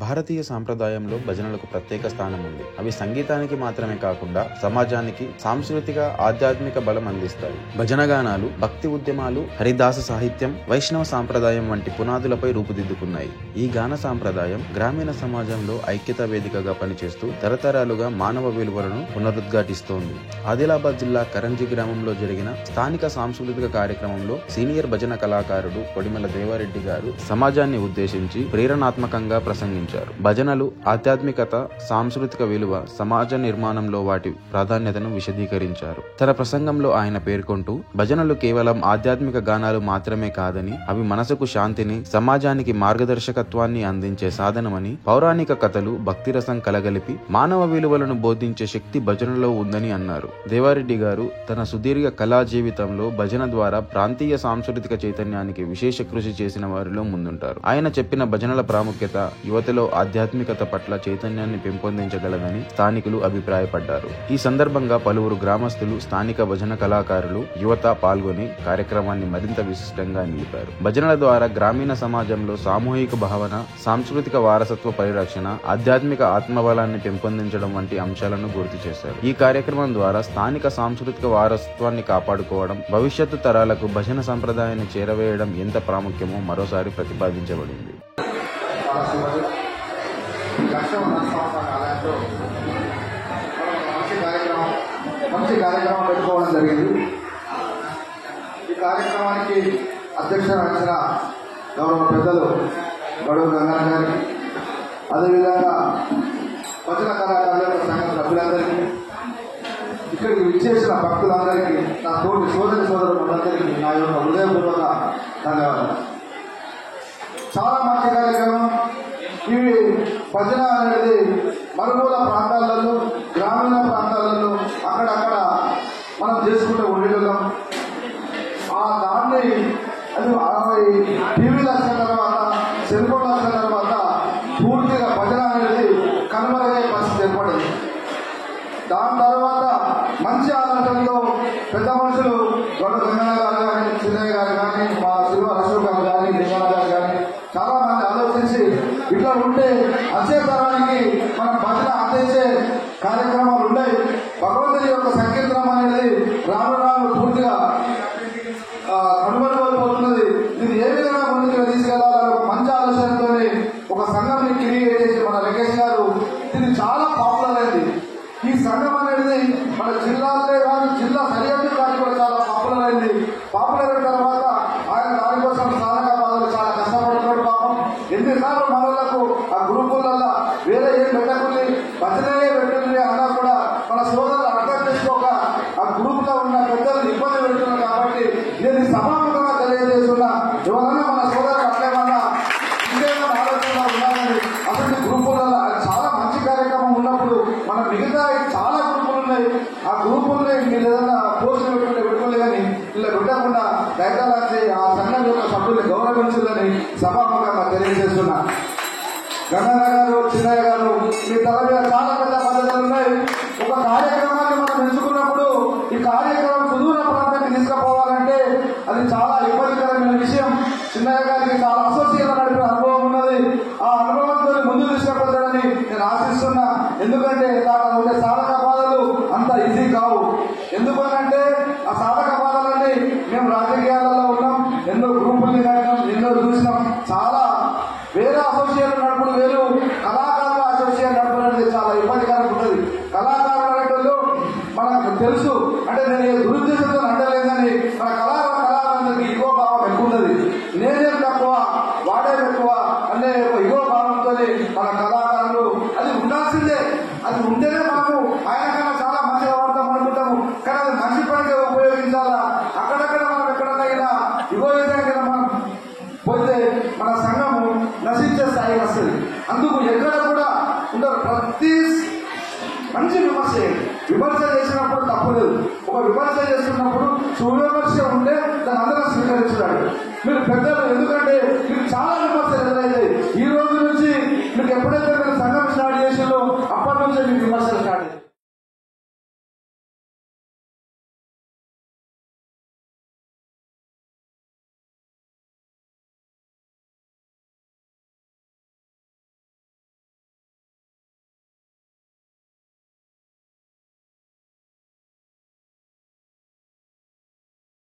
భారతీయ సాంప్రదాయంలో భజనలకు ప్రత్యేక స్థానం ఉంది. అవి సంగీతానికి మాత్రమే కాకుండా సమాజానికి సాంస్కృతిక ఆధ్యాత్మిక బలం అందిస్తాయి. భజన గానాలు భక్తి ఉద్యమాలు, హరిదాస సాహిత్యం, వైష్ణవ సాంప్రదాయం వంటి పునాదులపై రూపుదిద్దుకున్నాయి. ఈ గాన సాంప్రదాయం గ్రామీణ సమాజంలో ఐక్యతా వేదికగా పనిచేస్తూ తరతరాలుగా మానవ విలువలను పునరుద్ఘాటిస్తోంది. ఆదిలాబాద్ జిల్లా కరంజి గ్రామంలో జరిగిన స్థానిక సాంస్కృతిక కార్యక్రమంలో సీనియర్ భజన కళాకారుడు కొడిమల దేవారెడ్డి గారు సమాజాన్ని ఉద్దేశించి ప్రేరణాత్మకంగా ప్రసంగించారు. భజనలు ఆధ్యాత్మికత, సాంస్కృతిక విలువ, సమాజ నిర్మాణంలో వాటి ప్రాధాన్యతను విశదీకరించారు. తన ప్రసంగంలో ఆయన పేర్కొంటూ, భజనలు కేవలం ఆధ్యాత్మిక గానాలు మాత్రమే కాదని, అవి మనసుకు శాంతిని, సమాజానికి మార్గదర్శకత్వాన్ని అందించే సాధనమని, పౌరాణిక కథలు, భక్తిరసం కలగలిపి మానవ విలువలను బోధించే శక్తి భజనలో ఉందని అన్నారు. దేవారెడ్డి గారు తన సుదీర్ఘ కళా జీవితంలో భజన ద్వారా ప్రాంతీయ సాంస్కృతిక చైతన్యానికి విశేష కృషి చేసిన వారిలో ముందుంటారు. ఆయన చెప్పిన భజనల ప్రాముఖ్యత యువతలో ఆధ్యాత్మికత పట్ల చైతన్యాన్ని పెంపొందించగలదని స్థానికులు అభిప్రాయపడ్డారు. ఈ సందర్భంగా పలువురు గ్రామస్తులు, స్థానిక భజన కళాకారులు, యువత పాల్గొని కార్యక్రమాన్ని మరింత విశిష్టంగా నిలిపారు. భజనల ద్వారా గ్రామీణ సమాజంలో సామూహిక భావన, సాంస్కృతిక వారసత్వ పరిరక్షణ, ఆధ్యాత్మిక ఆత్మబలాన్ని పెంపొందించడం వంటి అంశాలను గుర్తు చేశారు. ఈ కార్యక్రమం ద్వారా స్థానిక సాంస్కృతిక వారసత్వాన్ని కాపాడుకోవడం, భవిష్యత్తు తరాలకు భజన సంప్రదాయాన్ని చేరవేయడం ఎంత ప్రాముఖ్యమో మరోసారి ప్రతిపాదించబడింది. మంచి కార్యక్రమం పెట్టుకోవడం జరిగింది. ఈ కార్యక్రమానికి అధ్యక్షత వహించిన గౌరవ పెద్దలు గడువు గంగాధర గారికి, అదేవిధంగా భజన కళాకారుల సంఘం సభ్యులందరికీ, ఇక్కడికి విచ్చేసిన భక్తులందరికీ, నా తోటి సోదరులందరికీ నా యొక్క హృదయపూర్వక ధన్యవాదాలు. చాలా మంచి కార్యక్రమం. ఇవి భజన అనేది మరుమూల ప్రాంతాలలో, గ్రామీణ ప్రాంతాలలో అక్కడక్కడ మనం చేసుకుంటూ ఉండేటం. ఆ దాన్ని అది టీవీలు వచ్చిన తర్వాత, సెల్ ఫోన్లు వచ్చిన తర్వాత పూర్తిగా భజన అనేది కనుమరుగయ్యే పరిస్థితి ఏర్పడింది. దాని తర్వాత మంచి ఆలోచనలో పెద్ద మనుషులు గొడవ గంగన్న గారు కానీ, చిన్నయ్య గారు కానీ, మా సిల్వర్ అశోక్ గారు కానీ, లింగన్న గారు కానీ చాలా మంది ఆలోచించి ఇట్లా ఉంటే వచ్చే తరానికి మనం భజన అందించే కార్యక్రమాలు ఉన్నాయి. భగవంతుని యొక్క సంకీర్తనం అనేది రాను రాను పూర్తిగా కనుమరుగైపోతున్నది. ఇది ఏ విధంగా ముందుకు తీసుకెళ్లాలని ఒక మంచి ఆలోచనతో ఒక సంఘాన్ని క్రియేట్ చేసి మన వెంకటేష్ గారు ఇది చాలా పాపులర్ అయింది. ఈ సంఘం అనేది మన జిల్లాలే కానీ, జిల్లా సరిహద్దు కానీ కూడా చాలా పాపులర్ అయింది. పాపులర్ అయిన తర్వాత ఆయన దానికోసం స్థానిక బాధలు చాలా కష్టపడుతున్నాడు. పాపం ఎన్నిసార్లు మనలకు ఆ గ్రూపులలో వేరే ఏం పెట్టకుంది, భజనే పెట్టింది అన్నా కూడా మన సోదరులు అర్థం చేసుకోక ఆ గ్రూప్ లో ఉన్న పెద్దలు ఇబ్బంది పెడుతున్నారు. కాబట్టి నేను సమాముఖంగా తెలియజేస్తున్నా, ఎవరన్నా మన సోదరులు అట్లేమన్నా ఇంకేమన్నా ఆలోచన ఉన్నారని అసలు గ్రూపులలో చాలా మంచి కార్యక్రమం ఉన్నప్పుడు మన మిగతా చాలా గ్రూపులు ఉన్నాయి. ఆ గ్రూపుల్ని మీరు ఏదన్నా పోస్టులు పెట్టుకోలే కానీ ఇలా పెట్టకుండా దయచేసి ఆ సంఘం యొక్క సభ్యుల్ని గౌరవించాలని సభాముఖంగా తెలియజేస్తున్నా. గంగాధర గారు, చిన్నయ్య గారు, మీ తల మీద చాలా పెద్ద పద్ధతులు ఉన్నాయి. ఒక కార్యక్రమాన్ని మనం ఎంచుకున్నప్పుడు ఈ కార్యక్రమం సుదూర ప్రాంతానికి తీసుకుపోవాలంటే అది చాలా ఇబ్బందికరమైన విషయం. చిన్నయ్య గారికి చాలా అసోసియేషన్ నడిపే అనుభవం ఉన్నది. ఆ అనుభవంతో ముందు తీసుకుపోతాడని నేను ఆశిస్తున్నా. ఎందుకంటే దాంట్లో ఉండే సాధక బాధలు అంత ఈజీ కావు. ఎందుకనంటే ఆ సాధక బాధలన్నీ మేము రాజకీయాలలో ఉన్నాం, ఎన్నో గ్రూపుల్ని కట్టినాం, ఎన్నో చూసినాం. చాలా వేరే అసోసియేషన్ నడుపులు వేరు, కళాకారుల అసోసియేషన్ నడుపులు అనేది చాలా ఇబ్బందికరంగా ఉంటుంది. కళాకారులు అనేటోళ్ళు మనకు తెలుసు, అంటే నేను దురుద్దేశంతో అంటలేదని మన కళాకారులందరికీ ఇగో భావం ఎక్కువ ఉన్నది. నేనేం తక్కువ, వాడేం ఎక్కువ అనే ఇగో భావంతో మన కళాకారులు అది ఉండాల్సిందే. అది ఉంటేనే మనము ఆయన కన్నా చాలా మంచిగా వాడతాం అనుకుంటాము. కానీ అది మంచి పనిగా ఉపయోగించాలా. అక్కడక్కడ మనం ఎక్కడైనా ఇగో విధంగా మనం పోతే మన సంఘము నశించే స్థాయి వస్తుంది. అందుకు ఎక్కడ కూడా ఉండరు. ప్రతి మంచి విమర్శ చేయండి. విమర్శ చేసినప్పుడు తప్పులేదు. ఒక విమర్శ చేస్తున్నప్పుడు సువిమర్శ ఉంటే దాన్ని అందరం స్వీకరించాడు. మీరు పెద్దలు, ఎందుకంటే మీకు చాలా విమర్శలు ఎదురైతాయి. ఈ రోజు నుంచి మీరు